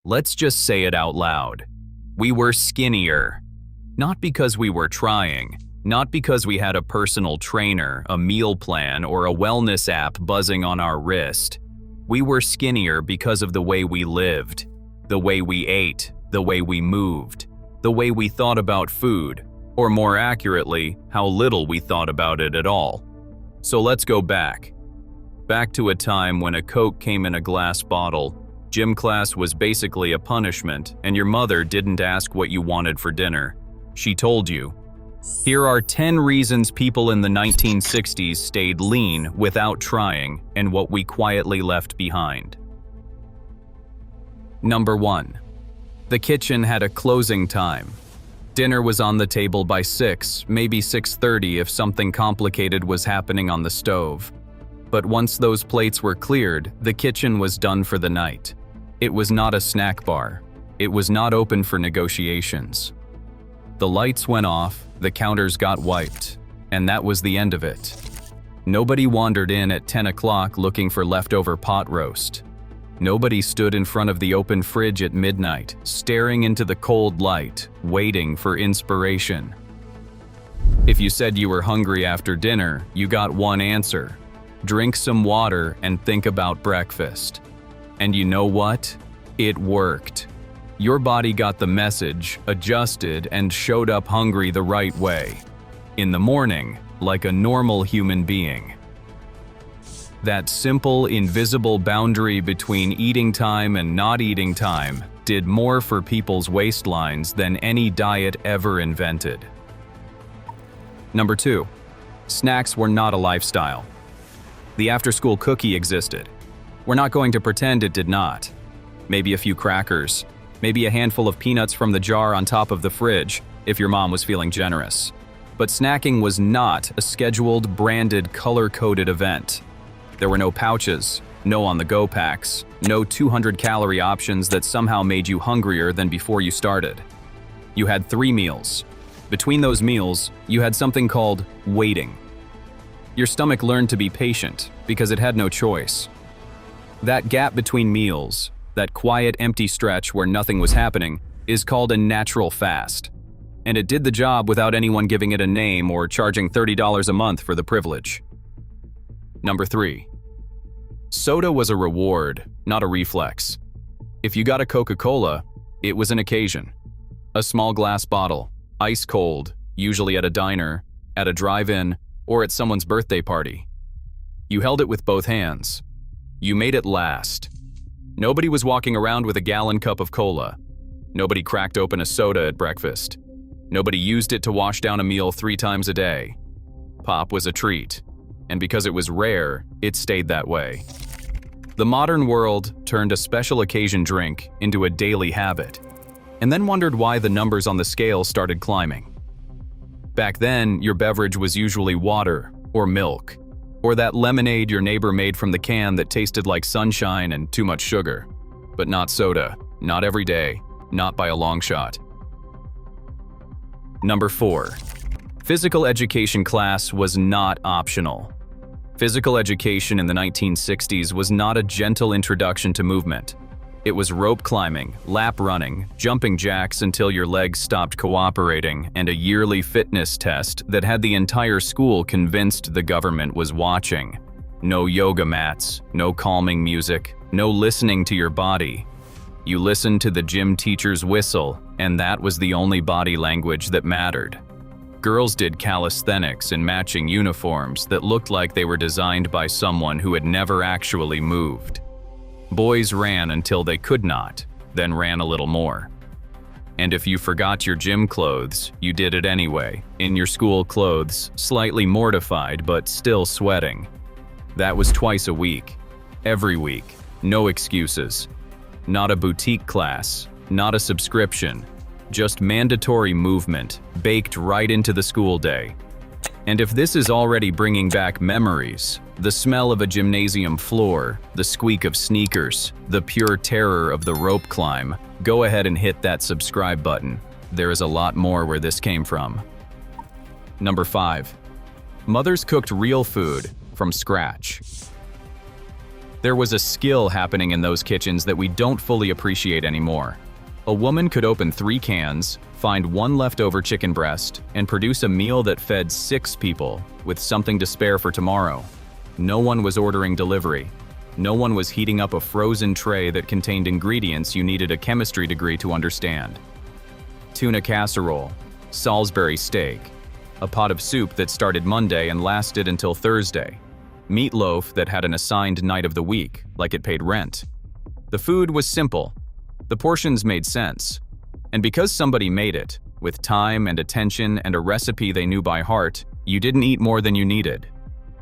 Let's just say it out loud. We were skinnier. Not because we were trying, not because we had a personal trainer, a meal plan, or a wellness app buzzing on our wrist. We were skinnier because of the way we lived, the way we ate, the way we moved, the way we thought about food, or more accurately, how little we thought about it at all. So let's go back. Back to a time when a Coke came in a glass bottle, gym class was basically a punishment, and your mother didn't ask what you wanted for dinner. She told you. Here are 10 reasons people in the 1960s stayed lean without trying and what we quietly left behind. Number 1. The kitchen had a closing time. Dinner was on the table by 6, maybe 6:30 if something complicated was happening on the stove. But once those plates were cleared, the kitchen was done for the night. It was not a snack bar. It was not open for negotiations. The lights went off, the counters got wiped, and that was the end of it. Nobody wandered in at 10 o'clock looking for leftover pot roast. Nobody stood in front of the open fridge at midnight, staring into the cold light, waiting for inspiration. If you said you were hungry after dinner, you got one answer: drink some water and think about breakfast. And you know what? It worked. Your body got the message, adjusted, and showed up hungry the right way. In the morning, like a normal human being. That simple, invisible boundary between eating time and not eating time did more for people's waistlines than any diet ever invented. Number 2. Snacks were not a lifestyle. The after-school cookie existed. We're not going to pretend it did not. Maybe a few crackers, maybe a handful of peanuts from the jar on top of the fridge, if your mom was feeling generous. But snacking was not a scheduled, branded, color-coded event. There were no pouches, no on-the-go packs, no 200-calorie options that somehow made you hungrier than before you started. You had 3 meals. Between those meals, you had something called waiting. Your stomach learned to be patient because it had no choice. That gap between meals, that quiet, empty stretch where nothing was happening, is called a natural fast. And it did the job without anyone giving it a name or charging $30 a month for the privilege. Number 3. Soda was a reward, not a reflex. If you got a Coca-Cola, it was an occasion. A small glass bottle, ice cold, usually at a diner, at a drive-in, or at someone's birthday party. You held it with both hands. You made it last. Nobody was walking around with a gallon cup of cola. Nobody cracked open a soda at breakfast. Nobody used it to wash down a meal 3 times a day. Pop was a treat. And because it was rare, it stayed that way. The modern world turned a special occasion drink into a daily habit, and then wondered why the numbers on the scale started climbing. Back then, your beverage was usually water or milk, or that lemonade your neighbor made from the can that tasted like sunshine and too much sugar. But not soda, not every day, not by a long shot. Number 4. Physical education class was not optional. Physical education in the 1960s was not a gentle introduction to movement. It was rope climbing, lap running, jumping jacks until your legs stopped cooperating, and a yearly fitness test that had the entire school convinced the government was watching. No yoga mats, no calming music, no listening to your body. You listened to the gym teacher's whistle, and that was the only body language that mattered. Girls did calisthenics in matching uniforms that looked like they were designed by someone who had never actually moved. Boys ran until they could not, then ran a little more. And if you forgot your gym clothes, you did it anyway, in your school clothes, slightly mortified but still sweating. That was twice a week, every week, no excuses. Not a boutique class, not a subscription, just mandatory movement, baked right into the school day. And if this is already bringing back memories, the smell of a gymnasium floor, the squeak of sneakers, the pure terror of the rope climb, go ahead and hit that subscribe button. There is a lot more where this came from. Number 5. Mothers cooked real food from scratch. There was a skill happening in those kitchens that we don't fully appreciate anymore. A woman could open 3 cans, find 1 leftover chicken breast, and produce a meal that fed 6 people with something to spare for tomorrow. No one was ordering delivery. No one was heating up a frozen tray that contained ingredients you needed a chemistry degree to understand. Tuna casserole, Salisbury steak, a pot of soup that started Monday and lasted until Thursday, meatloaf that had an assigned night of the week, like it paid rent. The food was simple. The portions made sense. And because somebody made it, with time and attention and a recipe they knew by heart, you didn't eat more than you needed.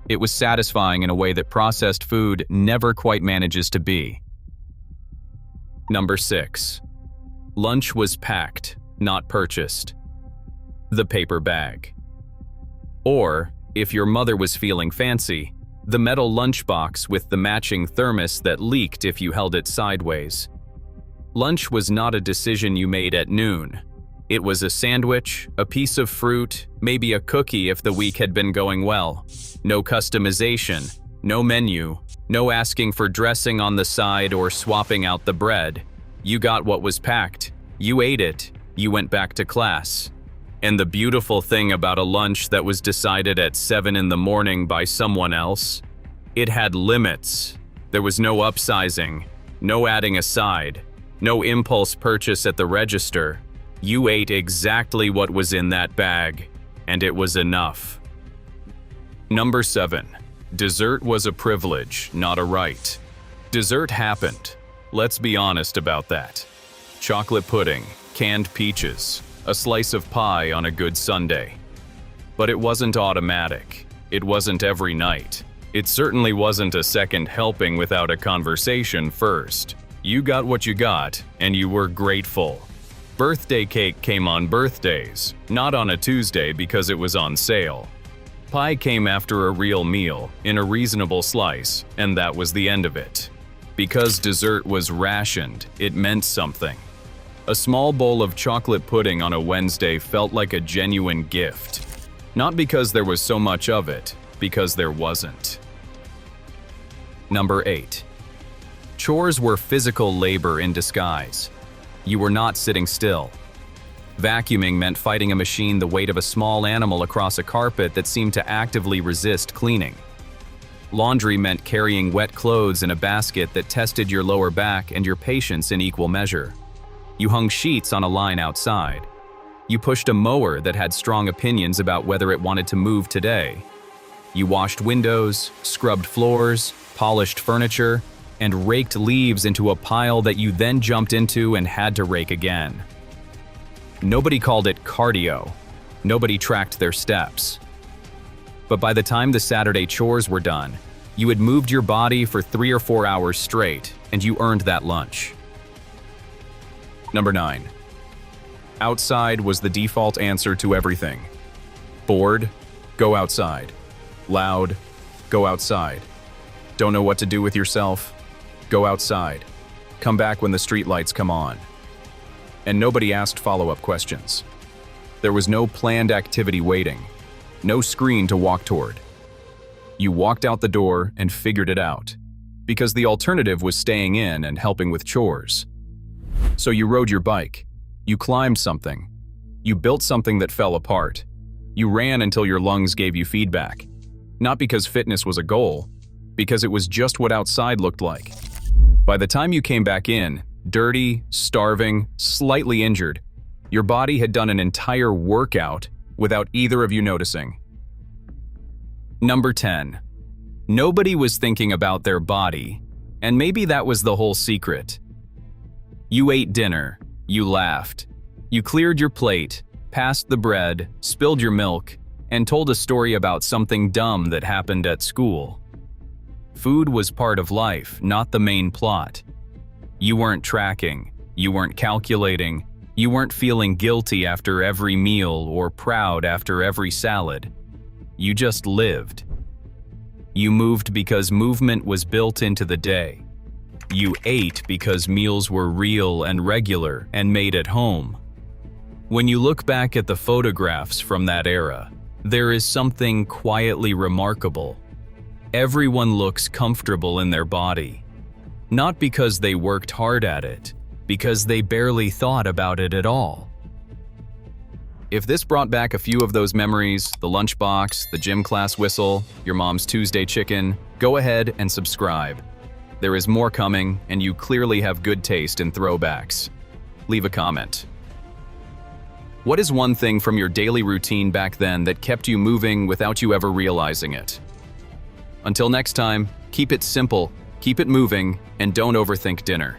It was satisfying in a way that processed food never quite manages to be. Number 6. Lunch was packed, not purchased. The paper bag. Or, if your mother was feeling fancy, the metal lunchbox with the matching thermos that leaked if you held it sideways. Lunch was not a decision you made at noon. It was a sandwich, a piece of fruit, maybe a cookie if the week had been going well. No customization, no menu, no asking for dressing on the side or swapping out the bread. You got what was packed. You ate it. You went back to class. And the beautiful thing about a lunch that was decided at 7 in the morning by someone else, it had limits. There was no upsizing, no adding a side, no impulse purchase at the register. You ate exactly what was in that bag, and it was enough. Number 7. Dessert was a privilege, not a right. Dessert happened. Let's be honest about that. Chocolate pudding, canned peaches, a slice of pie on a good Sunday. But it wasn't automatic. It wasn't every night. It certainly wasn't a second helping without a conversation first. You got what you got, and you were grateful. Birthday cake came on birthdays, not on a Tuesday because it was on sale. Pie came after a real meal, in a reasonable slice, and that was the end of it. Because dessert was rationed, it meant something. A small bowl of chocolate pudding on a Wednesday felt like a genuine gift. Not because there was so much of it, because there wasn't. Number 8. Chores were physical labor in disguise. You were not sitting still. Vacuuming meant fighting a machine the weight of a small animal across a carpet that seemed to actively resist cleaning. Laundry meant carrying wet clothes in a basket that tested your lower back and your patience in equal measure. You hung sheets on a line outside. You pushed a mower that had strong opinions about whether it wanted to move today. You washed windows, scrubbed floors, polished furniture, and raked leaves into a pile that you then jumped into and had to rake again. Nobody called it cardio. Nobody tracked their steps. But by the time the Saturday chores were done, you had moved your body for 3 or 4 hours straight, and you earned that lunch. Number 9. Outside was the default answer to everything. Bored? Go outside. Loud? Go outside. Don't know what to do with yourself? Go outside. Come back when the streetlights come on. And nobody asked follow-up questions. There was no planned activity waiting. No screen to walk toward. You walked out the door and figured it out, because the alternative was staying in and helping with chores. So you rode your bike. You climbed something. You built something that fell apart. You ran until your lungs gave you feedback. Not because fitness was a goal, because it was just what outside looked like. By the time you came back in, dirty, starving, slightly injured, your body had done an entire workout without either of you noticing. Number 10. Nobody was thinking about their body, and maybe that was the whole secret. You ate dinner, you laughed, you cleared your plate, passed the bread, spilled your milk, and told a story about something dumb that happened at school. Food was part of life, not the main plot. You weren't tracking, you weren't calculating, you weren't feeling guilty after every meal or proud after every salad. You just lived. You moved because movement was built into the day. You ate because meals were real and regular and made at home. When you look back at the photographs from that era, there is something quietly remarkable. Everyone looks comfortable in their body. Not because they worked hard at it, because they barely thought about it at all. If this brought back a few of those memories, the lunchbox, the gym class whistle, your mom's Tuesday chicken, go ahead and subscribe. There is more coming, and you clearly have good taste in throwbacks. Leave a comment. What is one thing from your daily routine back then that kept you moving without you ever realizing it? Until next time, keep it simple, keep it moving, and don't overthink dinner.